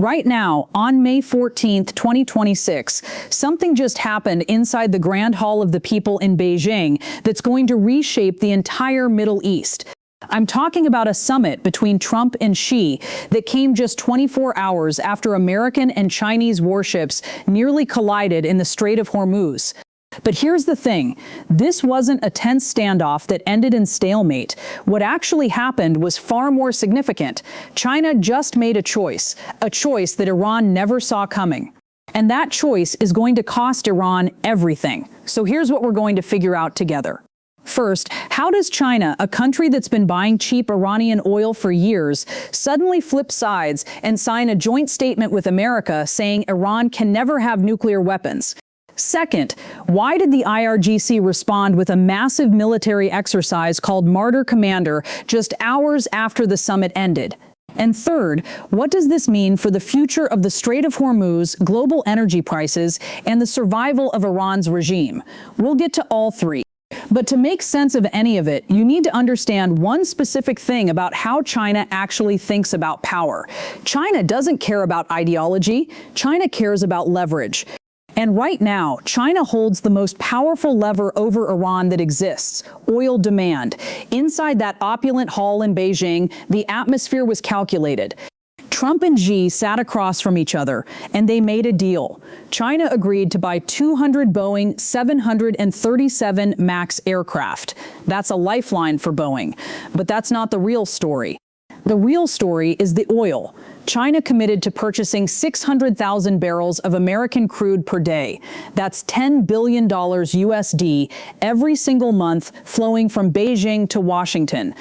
Right now, on May 14th, 2026, something just happened inside the Grand Hall of the People in Beijing that's going to reshape the entire Middle East. I'm talking about a summit between Trump and Xi that came just 24 hours after American and Chinese warships nearly collided in the Strait of Hormuz. But here's the thing, this wasn't a tense standoff that ended in stalemate. What actually happened was far more significant. China just made a choice that Iran never saw coming. And that choice is going to cost Iran everything. So here's what we're going to figure out together. First, how does China, a country that's been buying cheap Iranian oil for years, suddenly flip sides and sign a joint statement with America saying Iran can never have nuclear weapons? Second, why did the IRGC respond with a massive military exercise called Martyr Commander just hours after the summit ended? And third, what does this mean for the future of the Strait of Hormuz, global energy prices, and the survival of Iran's regime? We'll get to all three. But to make sense of any of it, you need to understand one specific thing about how China actually thinks about power. China doesn't care about ideology. China cares about leverage. And right now, China holds the most powerful lever over Iran that exists, oil demand. Inside that opulent hall in Beijing, the atmosphere was calculated. Trump and Xi sat across from each other, and they made a deal. China agreed to buy 200 Boeing 737 MAX aircraft. That's a lifeline for Boeing. But that's not the real story. The real story is the oil. China committed to purchasing 600,000 barrels of American crude per day. That's $10 billion USD every single month flowing from Beijing to Washington.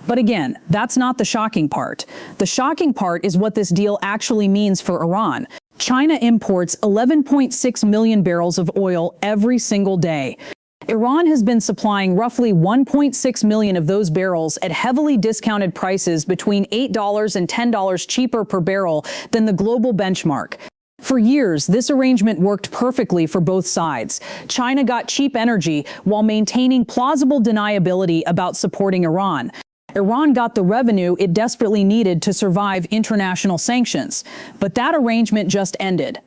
But again, that's not the shocking part. The shocking part is what this deal actually means for Iran. China imports 11.6 million barrels of oil every single day. Iran has been supplying roughly 1.6 million of those barrels at heavily discounted prices between $8 and $10 cheaper per barrel than the global benchmark. For years, this arrangement worked perfectly for both sides. China got cheap energy while maintaining plausible deniability about supporting Iran. Iran got the revenue it desperately needed to survive international sanctions. But that arrangement just ended.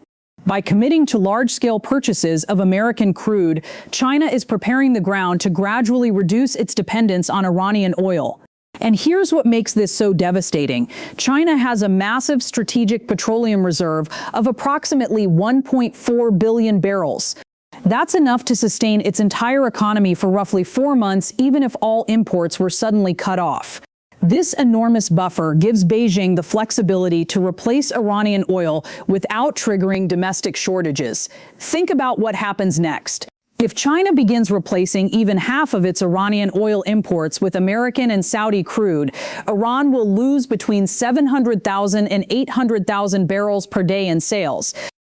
By committing to large-scale purchases of American crude, China is preparing the ground to gradually reduce its dependence on Iranian oil. And here's what makes this so devastating. China has a massive strategic petroleum reserve of approximately 1.4 billion barrels. That's enough to sustain its entire economy for roughly 4 months, even if all imports were suddenly cut off. This enormous buffer gives Beijing the flexibility to replace Iranian oil without triggering domestic shortages. Think about what happens next. If China begins replacing even half of its Iranian oil imports with American and Saudi crude, Iran will lose between 700,000 and 800,000 barrels per day in sales.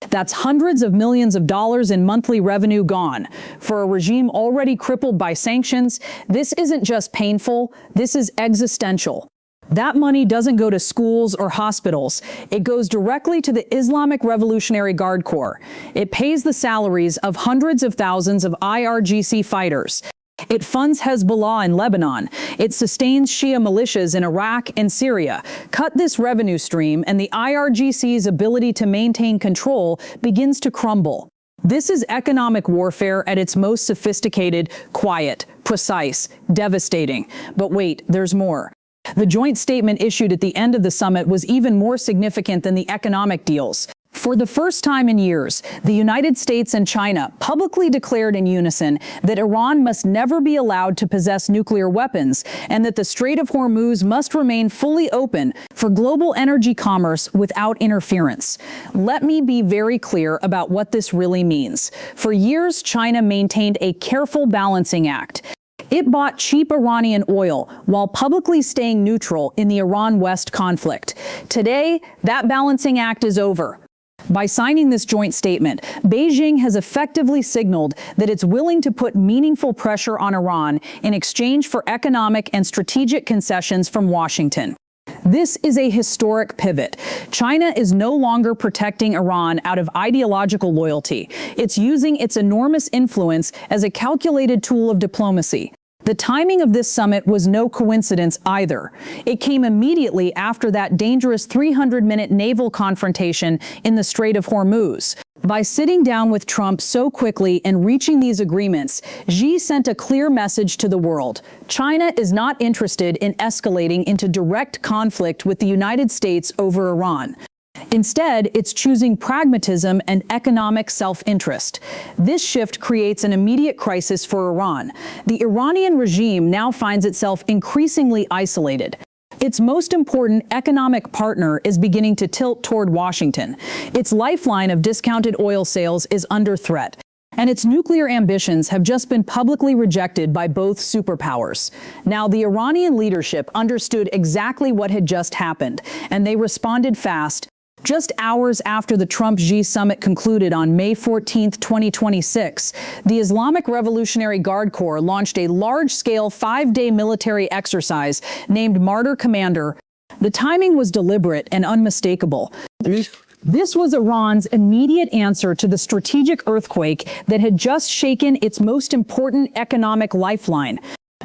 That's hundreds of millions of dollars in monthly revenue gone. For a regime already crippled by sanctions, this isn't just painful, this is existential. That money doesn't go to schools or hospitals. It goes directly to the Islamic Revolutionary Guard Corps. It pays the salaries of hundreds of thousands of IRGC fighters. It funds Hezbollah in Lebanon. It sustains Shia militias in Iraq and Syria. Cut this revenue stream, and the IRGC's ability to maintain control begins to crumble. This is economic warfare at its most sophisticated, quiet, precise, devastating. But wait, there's more. The joint statement issued at the end of the summit was even more significant than the economic deals. For the first time in years, the United States and China publicly declared in unison that Iran must never be allowed to possess nuclear weapons and that the Strait of Hormuz must remain fully open for global energy commerce without interference. Let me be very clear about what this really means. For years, China maintained a careful balancing act. It bought cheap Iranian oil while publicly staying neutral in the Iran-West conflict. Today, that balancing act is over. By signing this joint statement, Beijing has effectively signaled that it's willing to put meaningful pressure on Iran in exchange for economic and strategic concessions from Washington. This is a historic pivot. China is no longer protecting Iran out of ideological loyalty. It's using its enormous influence as a calculated tool of diplomacy. The timing of this summit was no coincidence either. It came immediately after that dangerous 300-minute naval confrontation in the Strait of Hormuz. By sitting down with Trump so quickly and reaching these agreements, Xi sent a clear message to the world. China is not interested in escalating into direct conflict with the United States over Iran. Instead, it's choosing pragmatism and economic self-interest. This shift creates an immediate crisis for Iran. The Iranian regime now finds itself increasingly isolated. Its most important economic partner is beginning to tilt toward Washington. Its lifeline of discounted oil sales is under threat, and its nuclear ambitions have just been publicly rejected by both superpowers. Now, the Iranian leadership understood exactly what had just happened, and they responded fast. Just hours after the Trump-Xi summit concluded on May 14, 2026, the Islamic Revolutionary Guard Corps launched a large-scale 5-day military exercise named Martyr Commander. The timing was deliberate and unmistakable. This was Iran's immediate answer to the strategic earthquake that had just shaken its most important economic lifeline.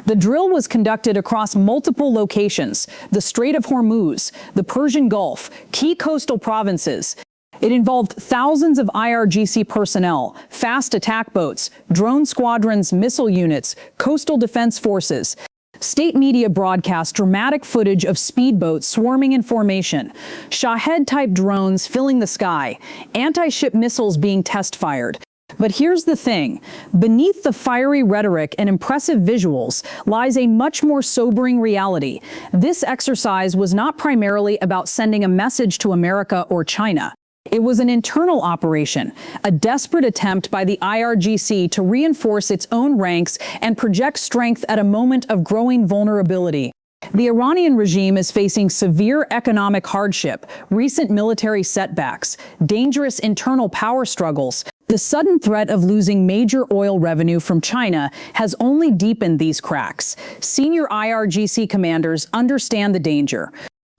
The drill was conducted across multiple locations: the Strait of Hormuz, the Persian Gulf, key coastal provinces. It involved thousands of IRGC personnel, fast attack boats, drone squadrons, missile units, coastal defense forces. State media broadcast dramatic footage of speedboats swarming in formation, Shahed-type drones filling the sky, anti-ship missiles being test-fired. But here's the thing. Beneath the fiery rhetoric and impressive visuals lies a much more sobering reality. This exercise was not primarily about sending a message to America or China. It was an internal operation, a desperate attempt by the IRGC to reinforce its own ranks and project strength at a moment of growing vulnerability. The Iranian regime is facing severe economic hardship, recent military setbacks, dangerous internal power struggles. The sudden threat of losing major oil revenue from China has only deepened these cracks. Senior IRGC commanders understand the danger.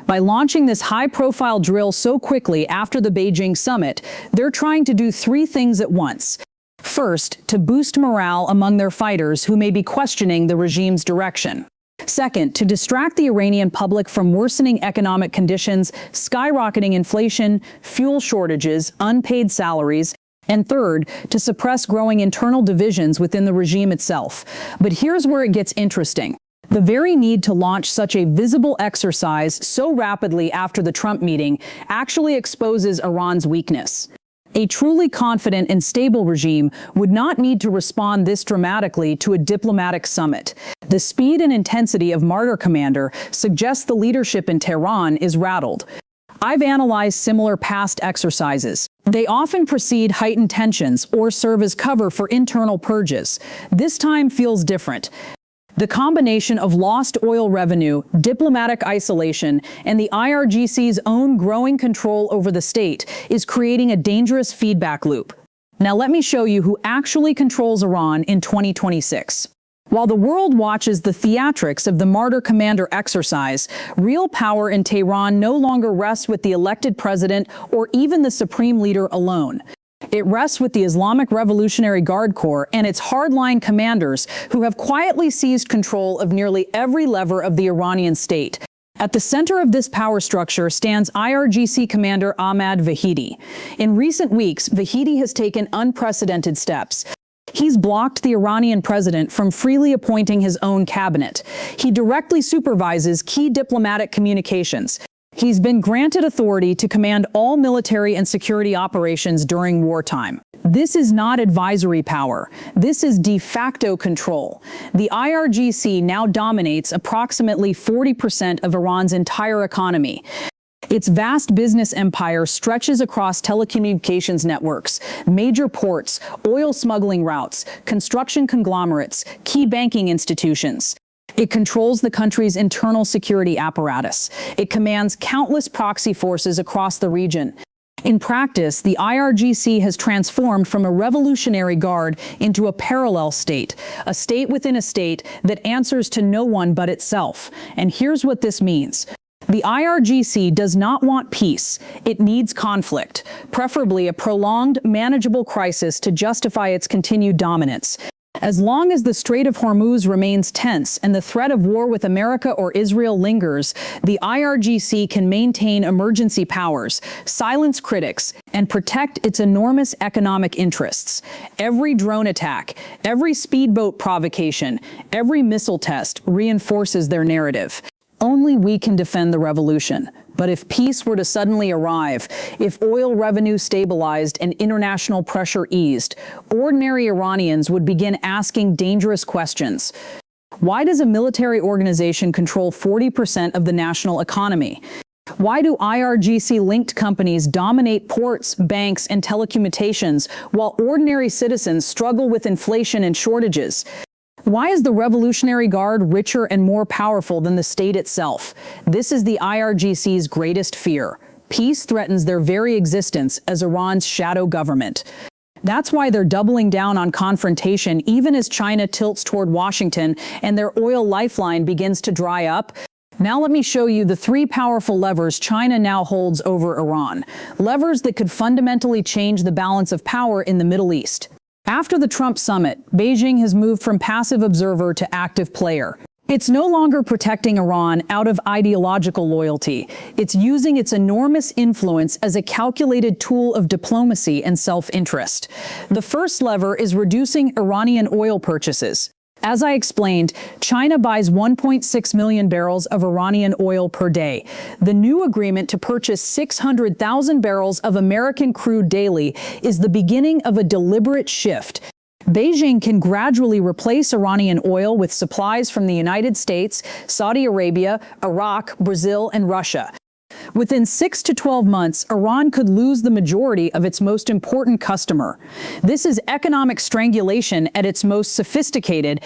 By launching this high-profile drill so quickly after the Beijing summit, they're trying to do 3 things at once. First, to boost morale among their fighters who may be questioning the regime's direction. Second, to distract the Iranian public from worsening economic conditions, skyrocketing inflation, fuel shortages, unpaid salaries. And third, to suppress growing internal divisions within the regime itself. But here's where it gets interesting. The very need to launch such a visible exercise so rapidly after the Trump meeting actually exposes Iran's weakness. A truly confident and stable regime would not need to respond this dramatically to a diplomatic summit. The speed and intensity of Martyr Commander suggests the leadership in Tehran is rattled. I've analyzed similar past exercises. They often precede heightened tensions or serve as cover for internal purges. This time feels different. The combination of lost oil revenue, diplomatic isolation, and the IRGC's own growing control over the state is creating a dangerous feedback loop. Now let me show you who actually controls Iran in 2026. While the world watches the theatrics of the Martyr Commander exercise, real power in Tehran no longer rests with the elected president or even the supreme leader alone. It rests with the Islamic Revolutionary Guard Corps and its hardline commanders who have quietly seized control of nearly every lever of the Iranian state. At the center of this power structure stands IRGC Commander Ahmad Vahidi. In recent weeks, Vahidi has taken unprecedented steps. He's blocked the Iranian president from freely appointing his own cabinet. He directly supervises key diplomatic communications. He's been granted authority to command all military and security operations during wartime. This is not advisory power. This is de facto control. The IRGC now dominates approximately 40% of Iran's entire economy. Its vast business empire stretches across telecommunications networks, major ports, oil smuggling routes, construction conglomerates, key banking institutions. It controls the country's internal security apparatus. It commands countless proxy forces across the region. In practice, the IRGC has transformed from a revolutionary guard into a parallel state, a state within a state that answers to no one but itself. And here's what this means. The IRGC does not want peace. It needs conflict, preferably a prolonged, manageable crisis to justify its continued dominance. As long as the Strait of Hormuz remains tense and the threat of war with America or Israel lingers, the IRGC can maintain emergency powers, silence critics, and protect its enormous economic interests. Every drone attack, every speedboat provocation, every missile test reinforces their narrative. Only we can defend the revolution. But if peace were to suddenly arrive, if oil revenue stabilized and international pressure eased, ordinary Iranians would begin asking dangerous questions. Why does a military organization control 40% of the national economy? Why do IRGC-linked companies dominate ports, banks, and telecommunications while ordinary citizens struggle with inflation and shortages? Why is the Revolutionary Guard richer and more powerful than the state itself? This is the IRGC's greatest fear. Peace threatens their very existence as Iran's shadow government. That's why they're doubling down on confrontation even as China tilts toward Washington and their oil lifeline begins to dry up. Now let me show you the 3 powerful levers China now holds over Iran. Levers that could fundamentally change the balance of power in the Middle East. After the Trump summit, Beijing has moved from passive observer to active player. It's no longer protecting Iran out of ideological loyalty. It's using its enormous influence as a calculated tool of diplomacy and self-interest. The first lever is reducing Iranian oil purchases. As I explained, China buys 1.6 million barrels of Iranian oil per day. The new agreement to purchase 600,000 barrels of American crude daily is the beginning of a deliberate shift. Beijing can gradually replace Iranian oil with supplies from the United States, Saudi Arabia, Iraq, Brazil, and Russia. Within 6 to 12 months, Iran could lose the majority of its most important customer. This is economic strangulation at its most sophisticated.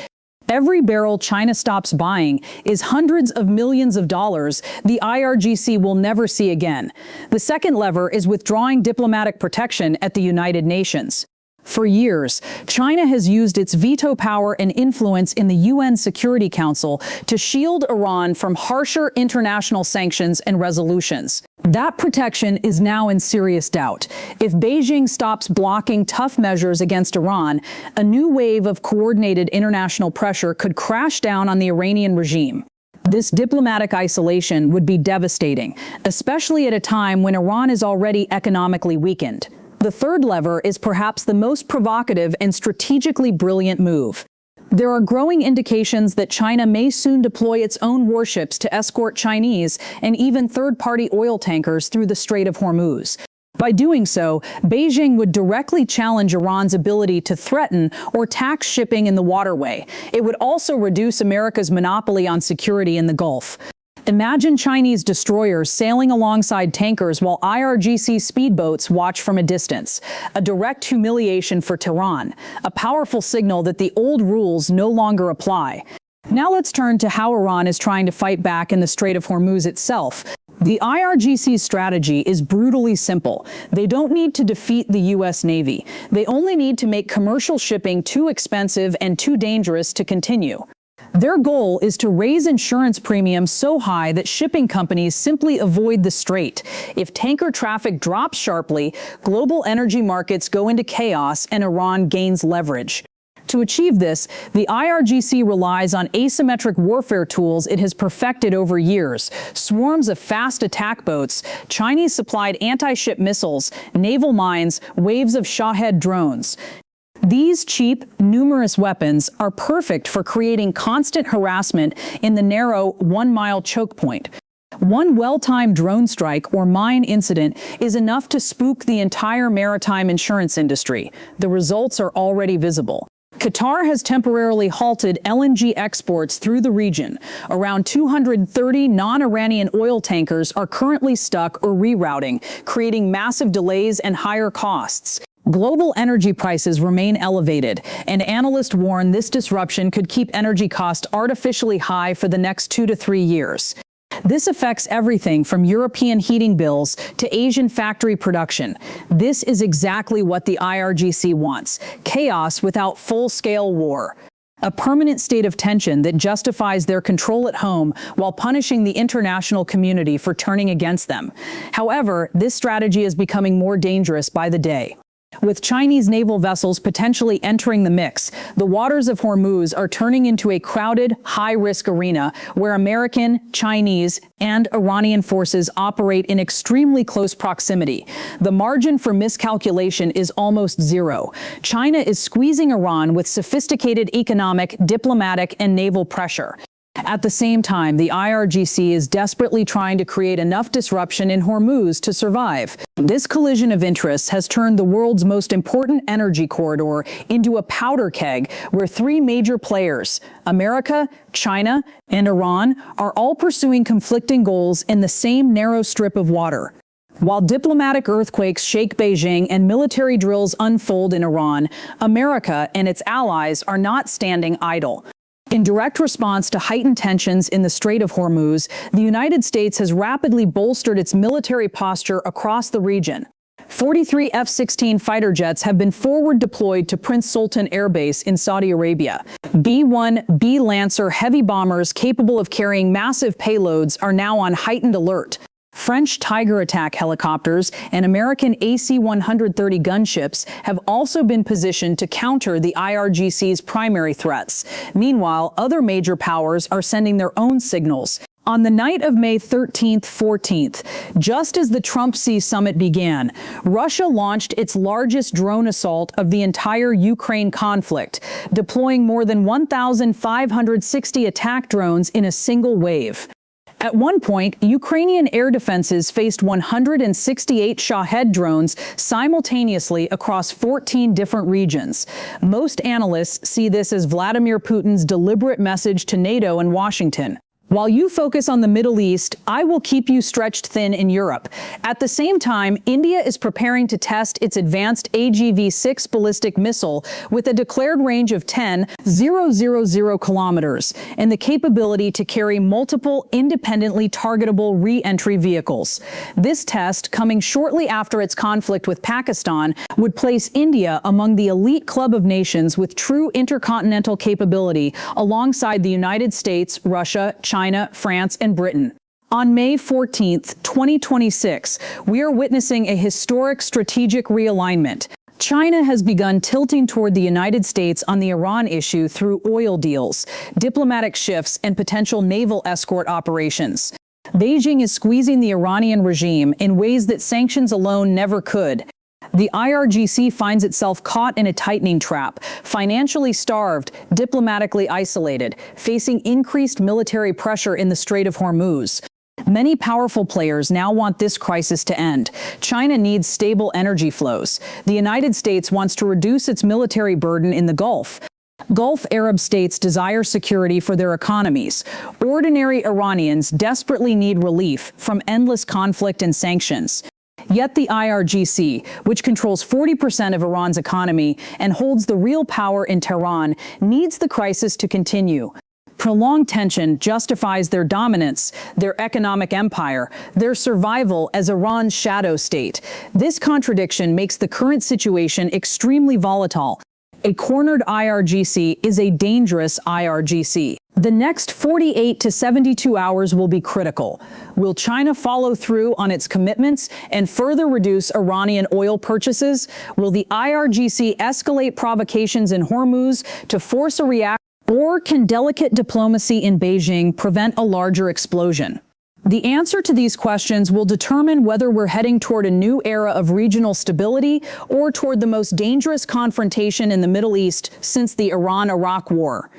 Every barrel China stops buying is hundreds of millions of dollars the IRGC will never see again. The second lever is withdrawing diplomatic protection at the United Nations. For years, China has used its veto power and influence in the UN Security Council to shield Iran from harsher international sanctions and resolutions. That protection is now in serious doubt. If Beijing stops blocking tough measures against Iran, a new wave of coordinated international pressure could crash down on the Iranian regime. This diplomatic isolation would be devastating, especially at a time when Iran is already economically weakened. The third lever is perhaps the most provocative and strategically brilliant move. There are growing indications that China may soon deploy its own warships to escort Chinese and even third-party oil tankers through the Strait of Hormuz. By doing so, Beijing would directly challenge Iran's ability to threaten or tax shipping in the waterway. It would also reduce America's monopoly on security in the Gulf. Imagine Chinese destroyers sailing alongside tankers while IRGC speedboats watch from a distance. A direct humiliation for Tehran, a powerful signal that the old rules no longer apply. Now let's turn to how Iran is trying to fight back in the Strait of Hormuz itself. The IRGC's strategy is brutally simple. They don't need to defeat the U.S. Navy. They only need to make commercial shipping too expensive and too dangerous to continue. Their goal is to raise insurance premiums so high that shipping companies simply avoid the strait. If tanker traffic drops sharply, global energy markets go into chaos and Iran gains leverage. To achieve this, the IRGC relies on asymmetric warfare tools it has perfected over years: swarms of fast attack boats, Chinese-supplied anti-ship missiles, naval mines, waves of Shahed drones. These cheap, numerous weapons are perfect for creating constant harassment in the narrow one-mile choke point. One well-timed drone strike or mine incident is enough to spook the entire maritime insurance industry. The results are already visible. Qatar has temporarily halted LNG exports through the region. Around 230 non-Iranian oil tankers are currently stuck or rerouting, creating massive delays and higher costs. Global energy prices remain elevated, and analysts warn this disruption could keep energy costs artificially high for the next 2 to 3 years. This affects everything from European heating bills to Asian factory production. This is exactly what the IRGC wants: chaos without full-scale war. A permanent state of tension that justifies their control at home while punishing the international community for turning against them. However, this strategy is becoming more dangerous by the day. With Chinese naval vessels potentially entering the mix, the waters of Hormuz are turning into a crowded, high-risk arena where American, Chinese, and Iranian forces operate in extremely close proximity. The margin for miscalculation is almost zero. China is squeezing Iran with sophisticated economic, diplomatic, and naval pressure. At the same time, the IRGC is desperately trying to create enough disruption in Hormuz to survive. This collision of interests has turned the world's most important energy corridor into a powder keg where three major players, America, China, and Iran, are all pursuing conflicting goals in the same narrow strip of water. While diplomatic earthquakes shake Beijing and military drills unfold in Iran, America and its allies are not standing idle. In direct response to heightened tensions in the Strait of Hormuz, the United States has rapidly bolstered its military posture across the region. 43 F-16 fighter jets have been forward deployed to Prince Sultan Air Base in Saudi Arabia. B-1B Lancer heavy bombers capable of carrying massive payloads are now on heightened alert. French Tiger attack helicopters and American AC-130 gunships have also been positioned to counter the IRGC's primary threats. Meanwhile, other major powers are sending their own signals. On the night of May 13th-14th, just as the Trump Sea summit began, Russia launched its largest drone assault of the entire Ukraine conflict, deploying more than 1,560 attack drones in a single wave. At one point, Ukrainian air defenses faced 168 Shahed drones simultaneously across 14 different regions. Most analysts see this as Vladimir Putin's deliberate message to NATO and Washington. While you focus on the Middle East, I will keep you stretched thin in Europe. At the same time, India is preparing to test its advanced AGV-6 ballistic missile with a declared range of 10,000 kilometers and the capability to carry multiple independently targetable re-entry vehicles. This test, coming shortly after its conflict with Pakistan, would place India among the elite club of nations with true intercontinental capability alongside the United States, Russia, China, France, and Britain. On May 14th, 2026, we are witnessing a historic strategic realignment. China has begun tilting toward the United States on the Iran issue through oil deals, diplomatic shifts, and potential naval escort operations. Beijing is squeezing the Iranian regime in ways that sanctions alone never could. The IRGC finds itself caught in a tightening trap, financially starved, diplomatically isolated, facing increased military pressure in the Strait of Hormuz. Many powerful players now want this crisis to end. China needs stable energy flows. The United States wants to reduce its military burden in the Gulf. Gulf Arab states desire security for their economies. Ordinary Iranians desperately need relief from endless conflict and sanctions. Yet the IRGC, which controls 40% of Iran's economy and holds the real power in Tehran, needs the crisis to continue. Prolonged tension justifies their dominance, their economic empire, their survival as Iran's shadow state. This contradiction makes the current situation extremely volatile. A cornered IRGC is a dangerous IRGC. The next 48 to 72 hours will be critical. Will China follow through on its commitments and further reduce Iranian oil purchases? Will the IRGC escalate provocations in Hormuz to force a reaction? Or can delicate diplomacy in Beijing prevent a larger explosion? The answer to these questions will determine whether we're heading toward a new era of regional stability or toward the most dangerous confrontation in the Middle East since the Iran-Iraq War.